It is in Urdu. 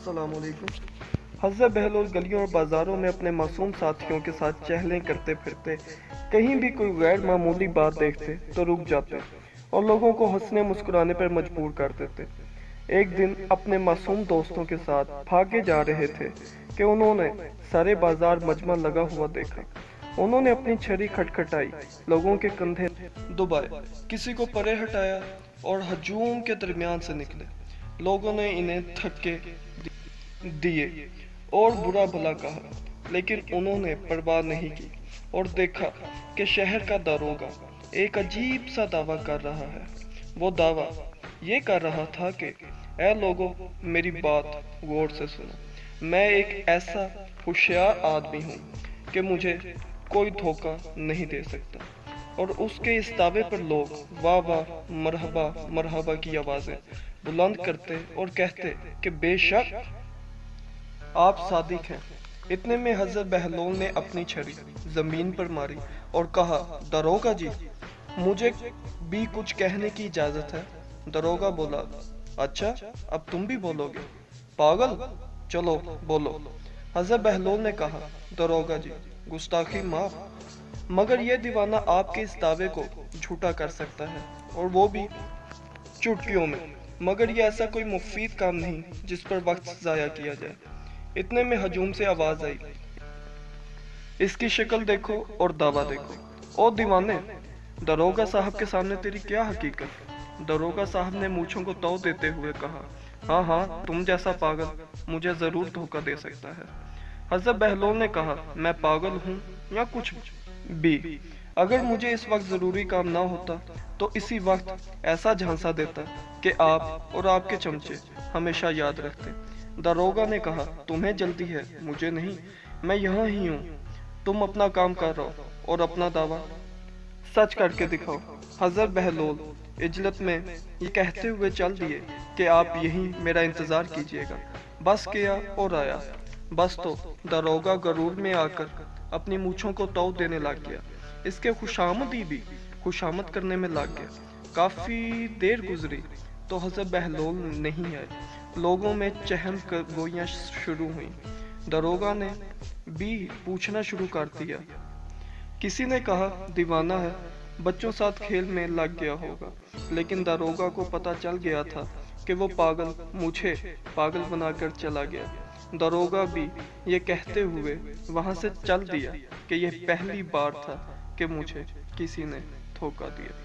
السلام علیکم۔ حضرت بہلول گلیوں اور بازاروں میں اپنے معصوم ساتھیوں کے ساتھ چہلیں کرتے پھرتے کہیں بھی کوئی غیر معمولی بات دیکھتے تو رک جاتے اور لوگوں کو ہنسنے مسکرانے پر مجبور کر دیتے۔ ایک دن اپنے معصوم دوستوں کے ساتھ بھاگے جا رہے تھے کہ انہوں نے سارے بازار مجمع لگا ہوا دیکھا۔ انہوں نے اپنی چھری کھٹکھٹائی، لوگوں کے کندھے دبائے، کسی کو پرے ہٹایا اور ہجوم کے درمیان سے نکلے۔ لوگوں نے انہیں دھکے دیے اور برا بھلا کہا، لیکن انہوں نے پرواہ نہیں کی اور دیکھا کہ شہر کا داروغہ ایک عجیب سا دعویٰ کر رہا ہے۔ وہ دعویٰ یہ کر رہا تھا کہ اے لوگوں، میری بات غور سے سنو۔ میں ایک ایسا ہوشیار آدمی ہوں کہ مجھے کوئی دھوکہ نہیں دے سکتا۔ اور اس کے اس دعوے پر لوگ واہ واہ، مرحبا مرحبا کی آوازیں بلند کرتے اور کہتے کہ بے شک آپ صادق ہیں۔ اتنے میں حضرت بہلول نے اپنی چھری زمین پر ماری اور کہا، داروغہ جی، مجھے بھی کچھ کہنے کی اجازت ہے۔ داروغہ بولا، اچھا، اب تم بھی بولو گے؟ پاگل، چلو بولو۔ حضرت بہلول نے کہا، داروغہ جی، گستاخی معاف، مگر یہ دیوانہ آپ کے اس دعوے کو جھوٹا کر سکتا ہے، اور وہ بھی چٹکیوں میں۔ مگر یہ ایسا کوئی مفید کام نہیں جس پر وقت ضائع کیا جائے۔ اتنے میں ہجوم سے آواز آئی، اس کی شکل دیکھو اور دعویٰ دیکھو۔ او دیوانے، داروغہ صاحب کے سامنے تیری کیا حقیقت؟ داروغہ صاحب نے مونچھوں کو تو دیتے ہوئے کہا، ہاں ہاں، تم جیسا پاگل مجھے ضرور دھوکہ دے سکتا ہے۔ حضرت بہلول نے کہا، میں پاگل ہوں یا کچھ بھی؟ اگر مجھے اس وقت ضروری کام نہ ہوتا تو اسی وقت ایسا جھانسا دیتا کہ آپ اور آپ کے چمچے ہمیشہ یاد رکھتے۔ داروغہ نے کہا، تمہیں جلدی ہے، مجھے نہیں، میں یہاں ہی ہوں۔ تم اپنا کام کر رہو اور اپنا دعویٰ سچ کر کے دکھاؤ۔ حضرت بہلول عجلت میں یہ کہتے ہوئے چل دیے کہ آپ یہیں میرا انتظار کیجیے گا۔ بس کیا اور آیا۔ بس تو داروغہ غرور میں آ کر اپنی مونچھوں کو تو دینے لگ گیا۔ اس کے خوشامدی بھی خوشامد کرنے میں لگ گیا۔ کافی دیر گزری تو حضرت بہلول نہیں آئے۔ لوگوں میں چہل گوئیاں شروع ہوئیں۔ داروغہ نے بھی پوچھنا شروع کر دیا۔ کسی نے کہا دیوانہ ہے، بچوں ساتھ کھیل میں لگ گیا ہوگا۔ لیکن داروغہ کو پتہ چل گیا تھا کہ وہ پاگل مجھے پاگل بنا کر چلا گیا۔ داروغہ بھی یہ کہتے ہوئے وہاں سے چل دیا کہ یہ پہلی بار تھا کہ مجھے کسی نے دھوکہ دیا۔